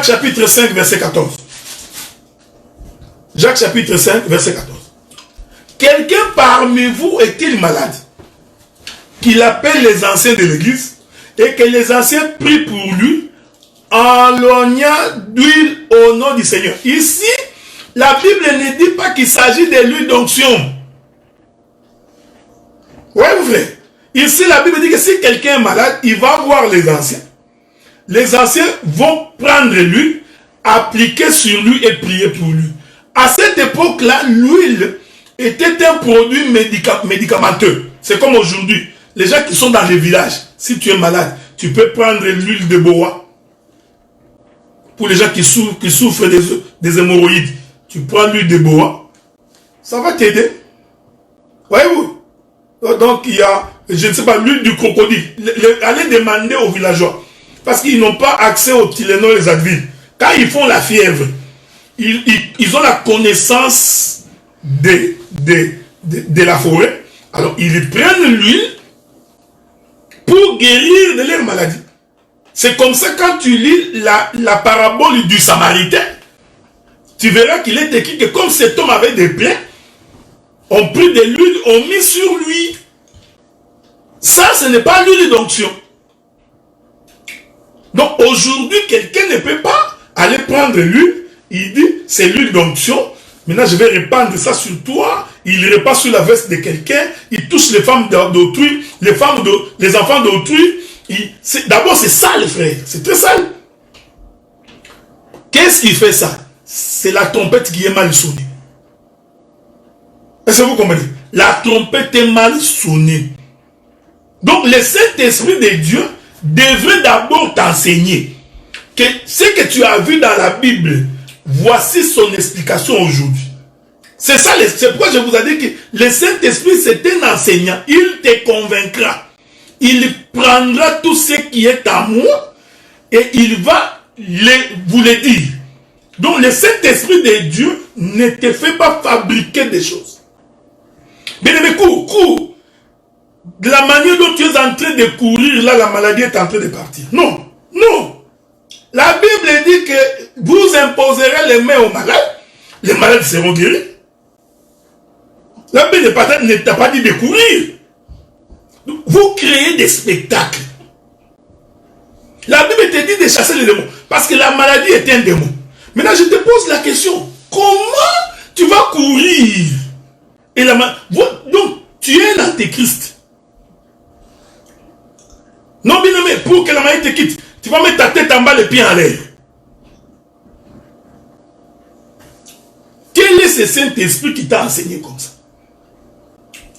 chapitre 5, verset 14. Jacques chapitre 5, verset 14. Quelqu'un parmi vous est-il malade? Qu'il appelle les anciens de l'église et que les anciens prient pour lui en l'oignant d'huile au nom du Seigneur. Ici, la Bible ne dit pas qu'il s'agit de l'huile d'onction. Oui, vous frère. Ici, la Bible dit que si quelqu'un est malade, il va voir les anciens. Les anciens vont prendre l'huile, appliquer sur lui et prier pour lui. À cette époque-là, l'huile était un produit médicamenteux. C'est comme aujourd'hui. Les gens qui sont dans les villages, si tu es malade, tu peux prendre l'huile de bois. Pour les gens qui souffrent des hémorroïdes, tu prends l'huile de bois. Ça va t'aider. Voyez-vous? Donc il y a, je ne sais pas, l'huile du crocodile. Allez demander aux villageois. Parce qu'ils n'ont pas accès au Tylenol et les Advil. Quand ils font la fièvre, ils ont la connaissance de la forêt. Alors ils prennent l'huile pour guérir de leur maladie. C'est comme ça quand tu lis la parabole du Samaritain, tu verras qu'il est écrit que comme cet homme avait des plaies, on prit de l'huile, on mit sur lui. Ça, ce n'est pas l'huile d'onction. Donc aujourd'hui, quelqu'un ne peut pas aller prendre l'huile, il dit c'est l'huile d'onction, maintenant je vais répandre ça sur toi, il répand sur la veste de quelqu'un, il touche les femmes d'autrui, les enfants d'autrui. D'abord c'est sale, frère, c'est très sale. Qu'est-ce qui fait ça? C'est la trompette qui est mal sonnée. Est-ce que vous comprenez? La trompette est mal sonnée. Donc le Saint-Esprit de Dieu devrait d'abord t'enseigner que ce que tu as vu dans la Bible, voici son explication aujourd'hui. C'est ça, c'est pourquoi je vous ai dit que le Saint-Esprit c'est un enseignant. Il te convaincra. Il prendra tout ce qui est à moi et il va vous le dire. Donc le Saint-Esprit de Dieu ne te fait pas fabriquer des choses. Bien aimé, cours. De la manière dont tu es en train de courir, là, la maladie est en train de partir. Non. La Bible dit que vous imposerez les mains aux malades, les malades seront guéris. La Bible ne t'a pas dit de courir. Vous créez des spectacles. La Bible te dit de chasser les démons, parce que la maladie est un démon. Maintenant, je te pose la question, comment tu vas courir? Et donc, tu es un antéchrist. Non, bien aimé, pour que la maladie te quitte, tu vas mettre ta tête en bas, les pieds en l'air. Quel est ce Saint-Esprit qui t'a enseigné comme ça?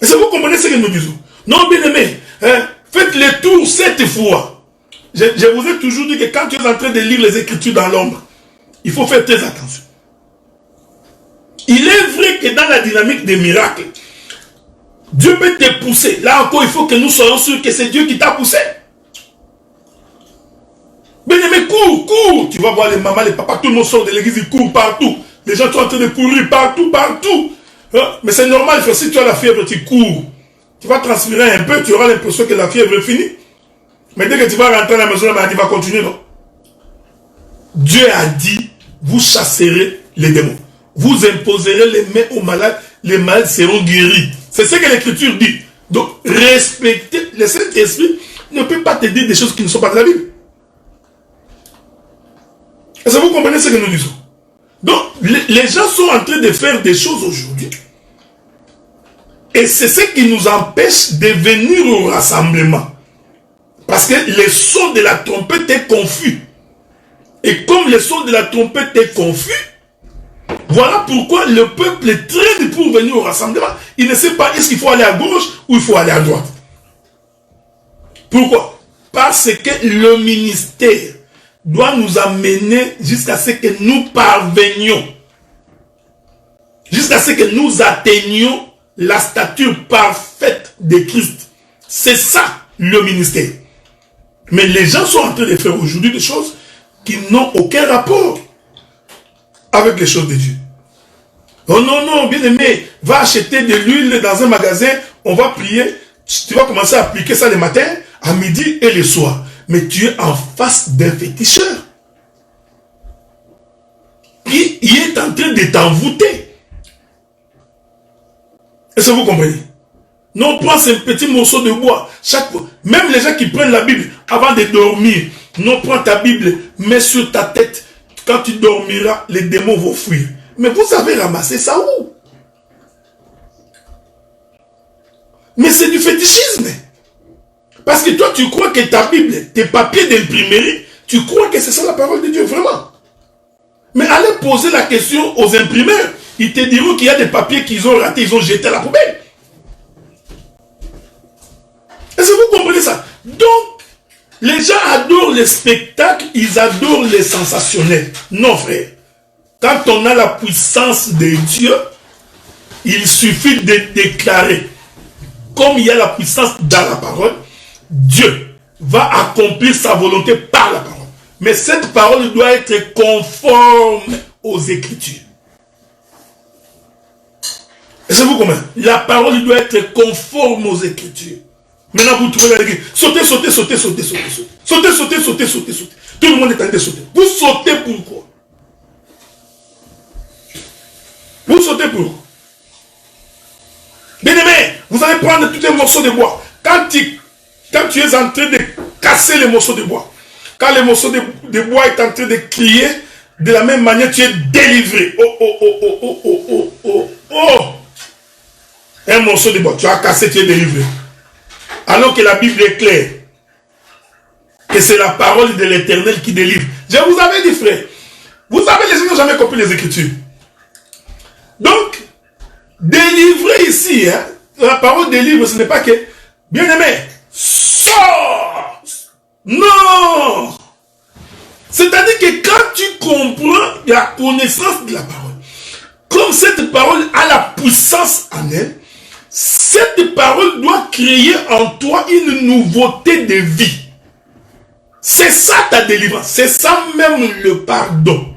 Est-ce que vous comprenez ce que nous disons? Non, bien aimé, faites le tour 7 fois. Je vous ai toujours dit que quand tu es en train de lire les Écritures dans l'ombre, il faut faire très attention. Il est vrai que dans la dynamique des miracles, Dieu peut te pousser. Là encore, il faut que nous soyons sûrs que c'est Dieu qui t'a poussé. Bien aimé, cours. Tu vas voir les mamans, les papas, tout le monde sort de l'église, ils courent partout. Les gens sont en train de courir partout. Mais c'est normal, si tu as la fièvre, tu cours. Tu vas transpirer un peu, tu auras l'impression que la fièvre est finie. Mais dès que tu vas rentrer à la maison, la maladie va continuer, non? Dieu a dit, vous chasserez les démons. Vous imposerez les mains aux malades, les malades seront guéris. C'est ce que l'Écriture dit. Donc, respecter, le Saint-Esprit ne peut pas te dire des choses qui ne sont pas de la Bible. Est-ce que vous comprenez ce que nous disons? Donc, les gens sont en train de faire des choses aujourd'hui. Et c'est ce qui nous empêche de venir au rassemblement. Parce que le son de la trompette est confus. Et comme le son de la trompette est confus, voilà pourquoi le peuple traîne pour venir au rassemblement. Il ne sait pas est-ce qu'il faut aller à gauche ou il faut aller à droite. Pourquoi? Parce que le ministère doit nous amener jusqu'à ce que nous parvenions, jusqu'à ce que nous atteignions la stature parfaite de Christ. C'est ça le ministère. Mais les gens sont en train de faire aujourd'hui des choses qui n'ont aucun rapport avec les choses de Dieu. Oh non, bien aimé, va acheter de l'huile dans un magasin, on va prier, tu vas commencer à appliquer ça le matin, à midi et le soir. Mais tu es en face d'un féticheur. il est en train de t'envoûter. Est-ce que vous comprenez? Non, prends ce petit morceau de bois. Même les gens qui prennent la Bible avant de dormir, non, prends ta Bible, mets sur ta tête. Quand tu dormiras, les démons vont fuir. Mais vous avez ramassé ça où? Mais c'est du fétichisme. Parce que toi, tu crois que ta Bible, tes papiers d'imprimerie, tu crois que c'est ça la parole de Dieu, vraiment. Mais allez poser la question aux imprimeurs. Ils te diront qu'il y a des papiers qu'ils ont ratés, ils ont jeté à la poubelle. Est-ce que vous comprenez ça? Donc, les gens adorent les spectacles, ils adorent les sensationnels. Non, frère. Quand on a la puissance de Dieu, il suffit de déclarer. Comme il y a la puissance dans la parole, Dieu va accomplir sa volonté par la parole. Mais cette parole doit être conforme aux Écritures. Est-ce que vous comprenez? La parole doit être conforme aux Écritures. Maintenant, vous trouvez la l'église. Sautez, sautez, sautez, sautez, sautez, sautez. Sautez, sautez, sautez, sautez, sautez. Tout le monde est en train de sauter. Vous sautez pourquoi? Vous sautez pourquoi? Bien-aimé, vous allez prendre tous les morceaux de bois. Quand tu es en train de casser les morceaux de bois, quand le morceau de bois est en train de crier, de la même manière, tu es délivré. Oh, oh, oh, oh, oh, oh, oh, oh, oh. Un morceau de bois, tu as cassé, tu es délivré. Alors que la Bible est claire, que c'est la parole de l'Éternel qui délivre. Je vous avais dit, frère, vous savez, les gens n'ont jamais compris les Écritures. Donc, délivrer ici, hein, la parole délivre, ce n'est pas que, bien-aimé, sors. Non. C'est-à-dire que quand tu comprends la connaissance de la parole, comme cette parole a la puissance en elle, cette parole doit créer en toi une nouveauté de vie. C'est ça ta délivrance. C'est ça même le pardon.